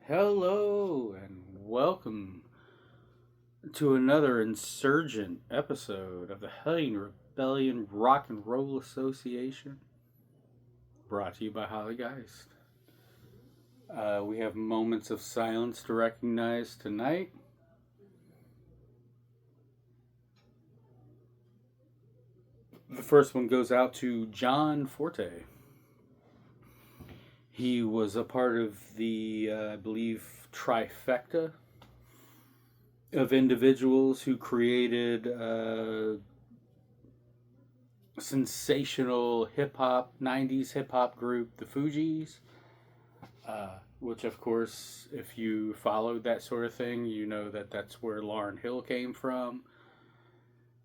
Hello and welcome to another insurgent episode of the Hellion Rebellion Rock and Roll Association, brought to you by Hollygeist. We have moments of silence to recognize tonight. The first one goes out to John Forte. He was a part of the, I believe, trifecta of individuals who created sensational hip hop, 90s hip hop group, the Fugees. Which, of course, if you followed that sort of thing, you know that that's where Lauryn Hill came from,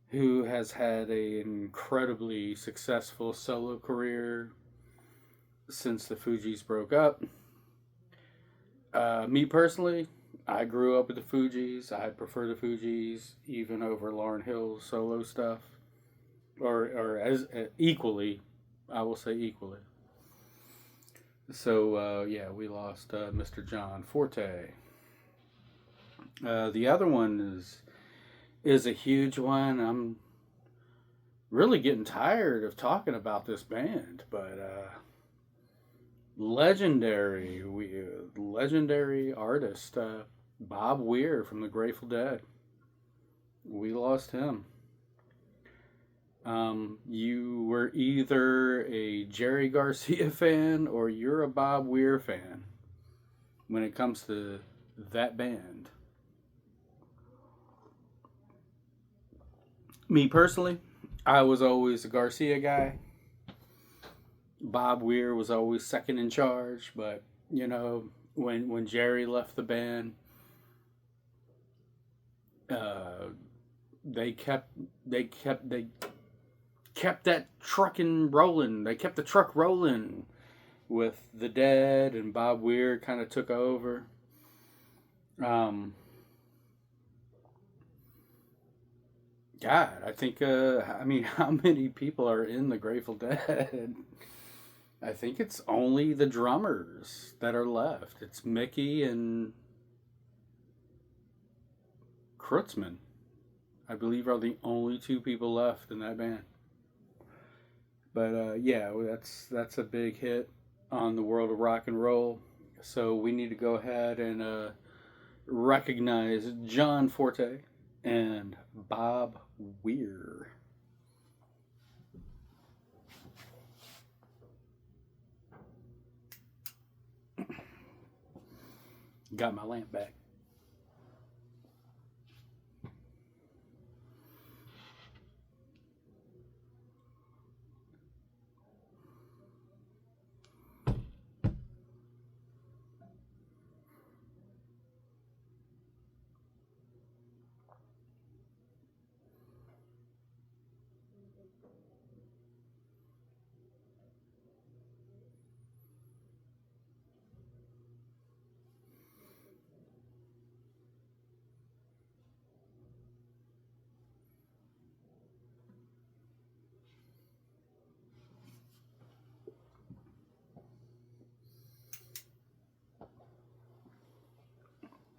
who has had an incredibly successful solo career since the Fugees broke up. Me personally, I grew up with the Fugees. I prefer the Fugees even over Lauryn Hill's solo stuff, or as equally, I will say equally. So yeah, we lost Mr. John Forte. The other one is a huge one. I'm really getting tired of talking about this band, but legendary artist Bob Weir from the Grateful Dead. We lost him. You were either a Jerry Garcia fan or you're a Bob Weir fan when it comes to that band. Me personally, I was always a Garcia guy. Bob Weir was always second in charge, but you know, when Jerry left the band, uh, they kept that trucking rolling. They kept the truck rolling with the Dead, and Bob Weir kind of took over. Um, God, I think. I mean, how many people are in the Grateful Dead? I think it's only the drummers that are left. It's Mickey and Kreutzmann, I believe, are the only two people left in that band. But yeah, that's a big hit on the world of rock and roll. So we need to go ahead and recognize John Forte and Bob Weir. Got my lamp back.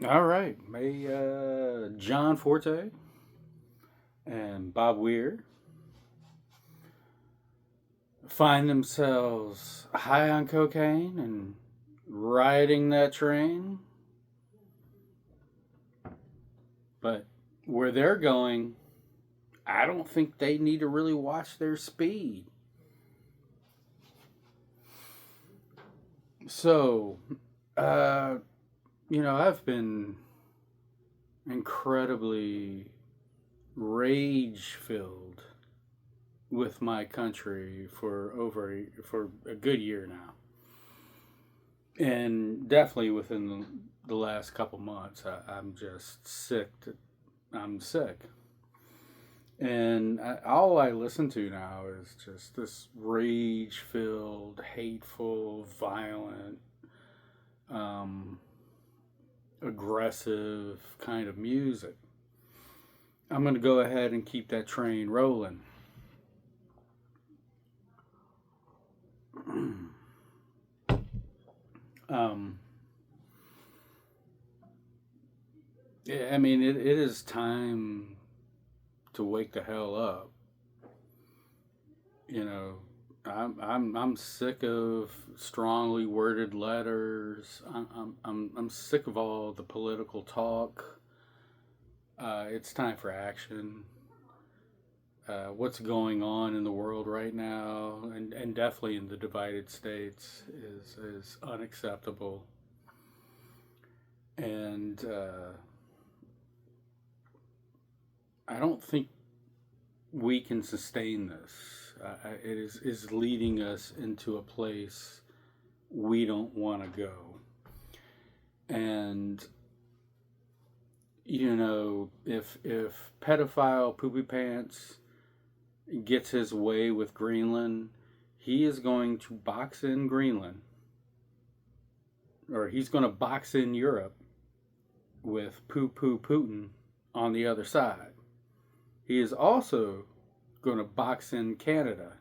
All right, may John Forte and Bob Weir find themselves high on cocaine and riding that train. But where they're going, I don't think they need to really watch their speed. So, uh, I've been incredibly rage filled with my country for a good year now, and definitely within the last couple months, I'm just sick. I'm sick, and all I listen to now is just this rage filled, hateful, violent, um, aggressive kind of music. I'm going to go ahead and keep that train rolling. um, Yeah, I mean, it is time to wake the hell up. You know, I'm sick of strongly worded letters. I'm sick of all the political talk. It's time for action. What's going on in the world right now, and definitely in the divided states, is unacceptable. And I don't think we can sustain this. It is leading us into a place we don't want to go. And if pedophile poopy pants gets his way with Greenland, he is going to box in Greenland, or he's going to box in Europe with poo poo Putin on the other side. He is also going to box in Canada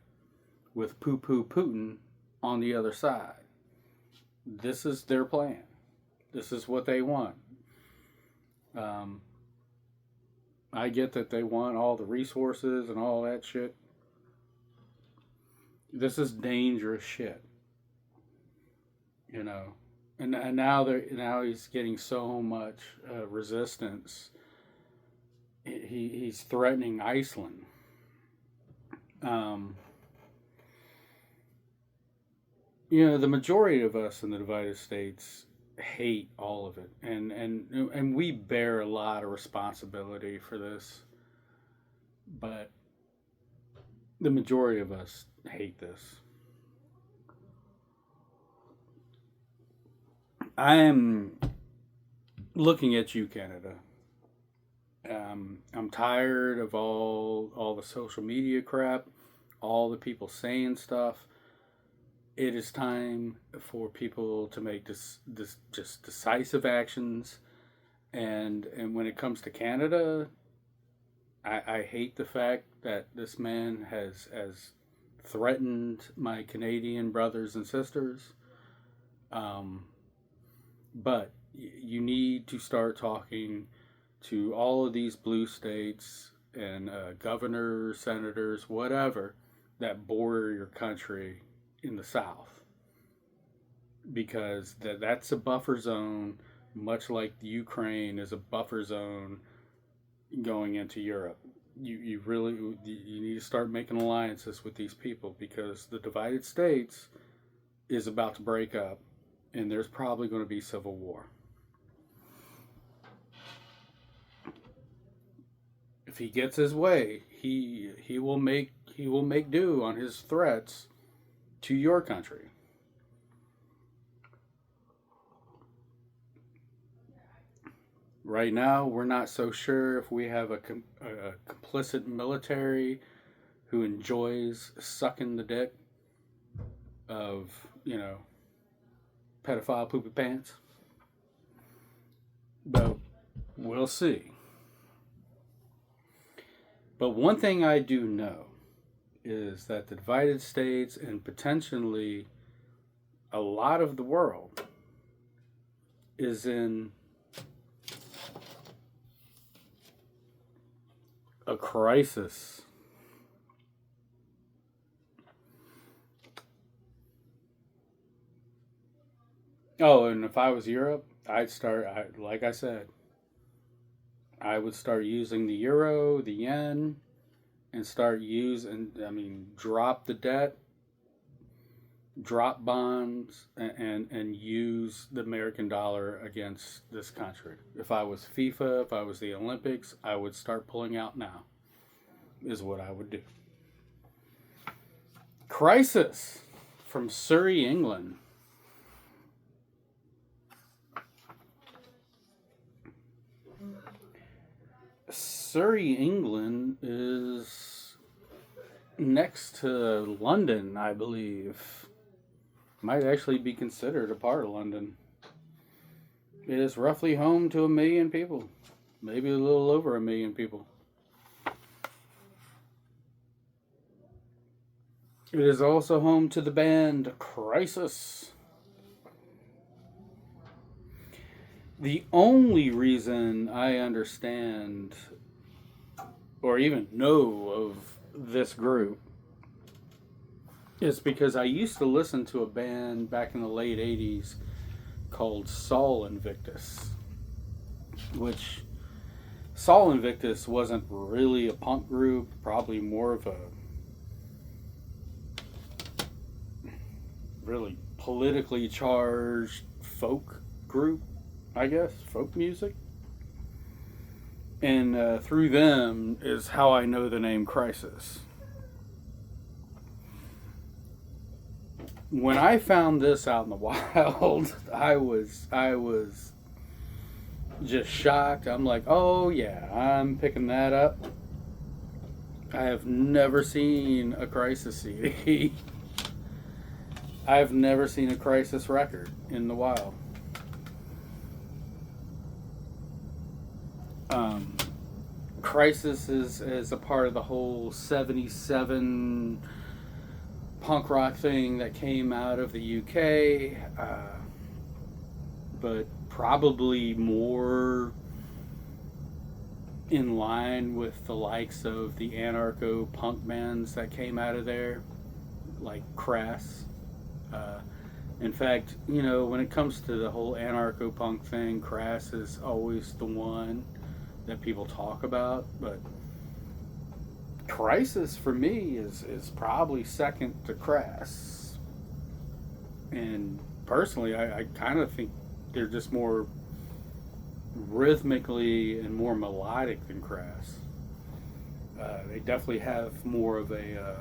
with poo poo Putin on the other side. This is their plan. This is what they want. Um, I get that they want all the resources and all that shit. This is dangerous shit, you know. And now he's getting so much resistance. He's threatening Iceland. Um, the majority of us in the divided states hate all of it, and we bear a lot of responsibility for this, but the majority of us hate this. I am looking at you, Canada. I'm tired of all the social media crap, all the people saying stuff. It is time for people to make this just decisive actions. And when it comes to Canada, I hate the fact that this man has threatened my Canadian brothers and sisters. Um, but you need to start talking to all of these blue states and governors, senators, whatever, that border your country in the south, because that's a buffer zone, much like the Ukraine is a buffer zone going into Europe. You really you need to start making alliances with these people, because the divided states is about to break up, and there's probably going to be civil war. If he gets his way, he will make do on his threats to your country. Right now, we're not so sure if we have a complicit military who enjoys sucking the dick of, pedophile poopy pants. But we'll see. But one thing I do know is that the divided states, and potentially a lot of the world, is in a crisis. Oh, and if I was Europe, like I said, I would start using the euro, the yen, and drop the debt, drop bonds, and use the American dollar against this country. If I was FIFA, if I was the Olympics, I would start pulling out now, is what I would do. Crisis from Surrey, England. Surrey, England is next to London, I believe. Might actually be considered a part of London. It is roughly home to 1 million people, maybe a little over 1 million people. It is also home to the band Crisis. The only reason I understand or even know of this group is because I used to listen to a band back in the late 80s called Saul Invictus, which Saul Invictus wasn't really a punk group, probably more of a really politically charged folk group, I guess, folk music. And through them is how I know the name Crisis. When I found this out in the wild, I was just shocked. I'm like, oh yeah, I'm picking that up. I have never seen a Crisis CD. I've never seen a Crisis record in the wild. Crisis is a part of the whole 77 punk rock thing that came out of the UK, but probably more in line with the likes of the anarcho punk bands that came out of there, like Crass. In fact, when it comes to the whole anarcho punk thing, Crass is always the one that people talk about, but Crisis for me is probably second to Crass. And personally, I kind of think they're just more rhythmically and more melodic than Crass. They definitely have more of a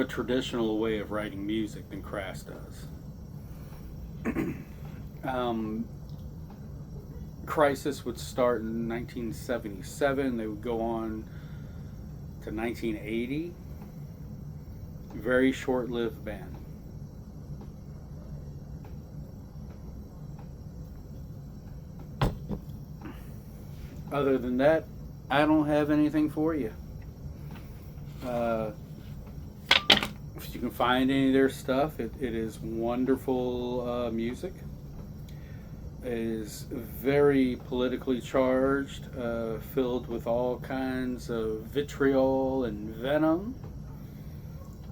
traditional way of writing music than Crass does. Crisis would start in 1977. They would go on to 1980. Very short-lived band. Other than that, I don't have anything for you. If you can find any of their stuff, it is wonderful music. It is very politically charged, filled with all kinds of vitriol and venom.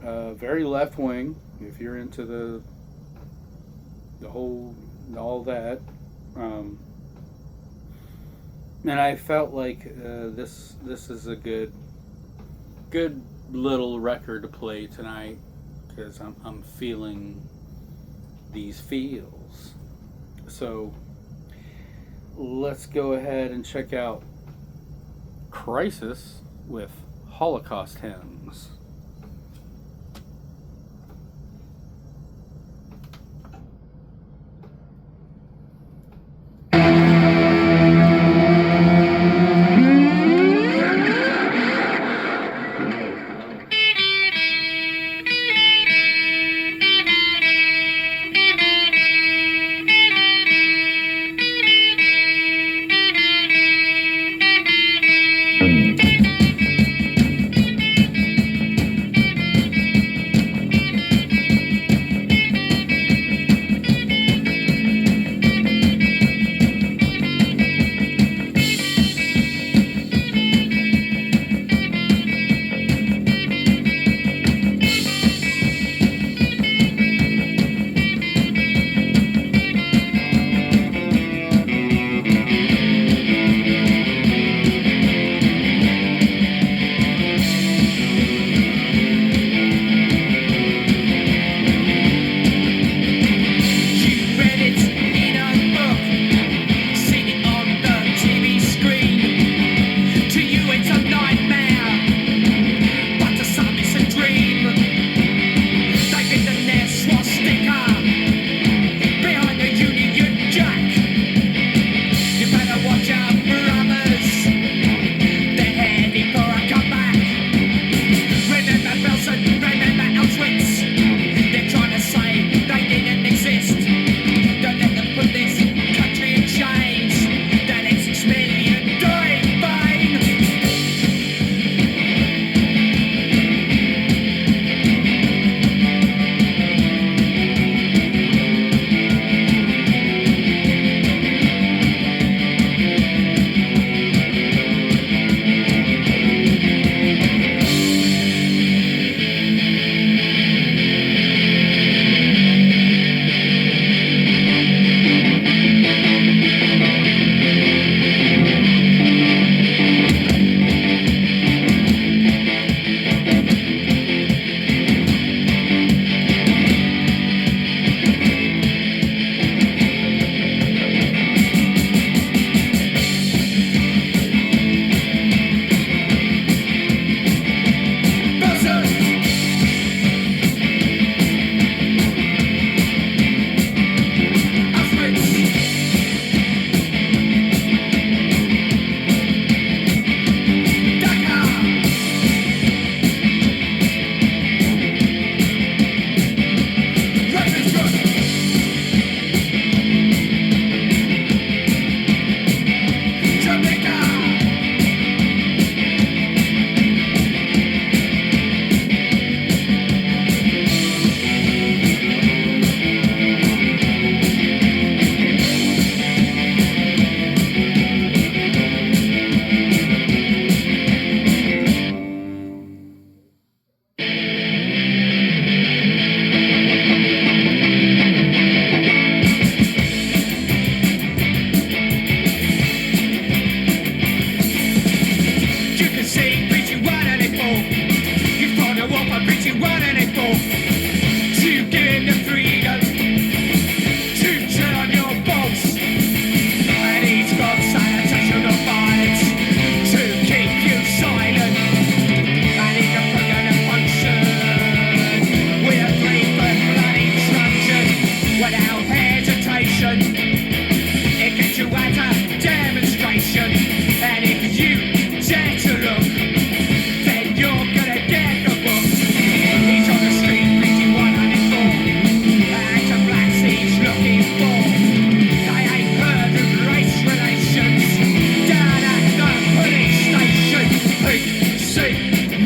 Very left wing, if you're into the whole all that. And I felt like this is a good little record to play tonight because I'm feeling these feels. So let's go ahead and check out Crisis with Holocaust Hymns.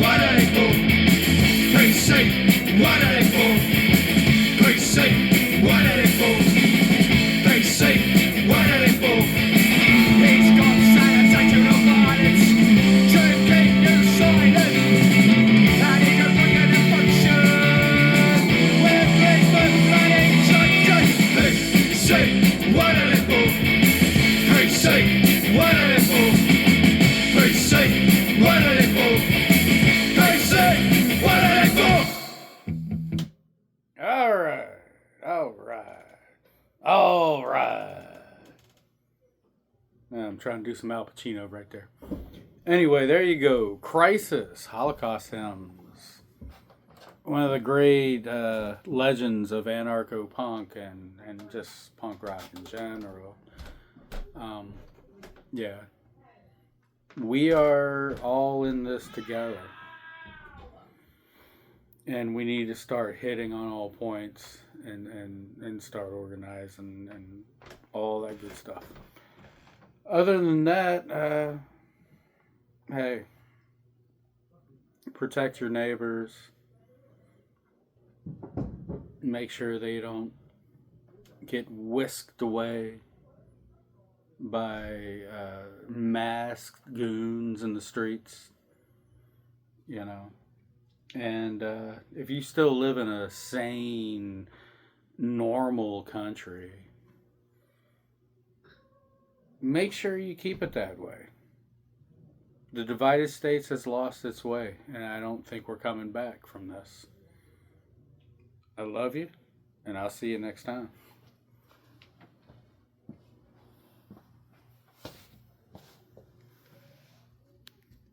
what are they for? They say, what are they for? They say, what are they for? They say, what are they for? He's got sanitational violence, drinking new silence, and he can bring an emotion with his bloody judges. They say, what are they for? They say, what are they for? They say, what are they for? They say, what are they for? All right. All right. All right. I'm trying to do some Al Pacino right there. Anyway, there you go. Crisis, Holocaust hymns. One of the great legends of anarcho-punk and just punk rock in general. Yeah. We are all in this together. And we need to start hitting on all points and start organizing and all that good stuff. Other than that, hey, protect your neighbors. Make sure they don't get whisked away by masked goons in the streets, you know. And if you still live in a sane, normal country, make sure you keep it that way. The divided states has lost its way, and I don't think we're coming back from this. I love you, and I'll see you next time.